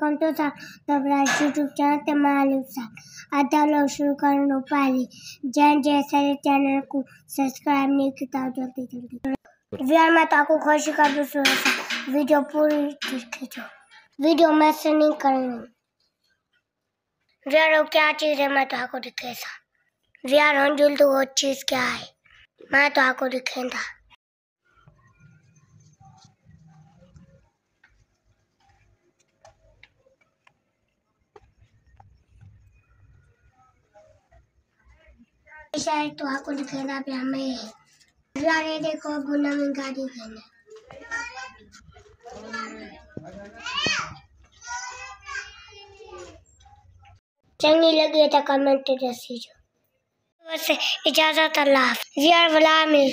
welcome to YouTube channel ते मालिक साहब अदा लो शुरू करनो पहले जैन जैसे चैनल को सब्सक्राइब नहीं किया जल्दी जल्दी यार मैं ताको खुश कर दूँ वीडियो पूरी खींचो वीडियो मैं से नहीं करूँगी यार क्या चीज़ है मैं ताको दिखेगा यार हंजुल तो वो चीज़ क्या है मैं ताको दिखेगा शायद तो आपको दिखेगा भी हमें यार ये देखो गुना में गाड़ी खेलने चंगी लगी है तो कमेंट दीजिए बस इजाज़त अल्लाह यार वाला मिल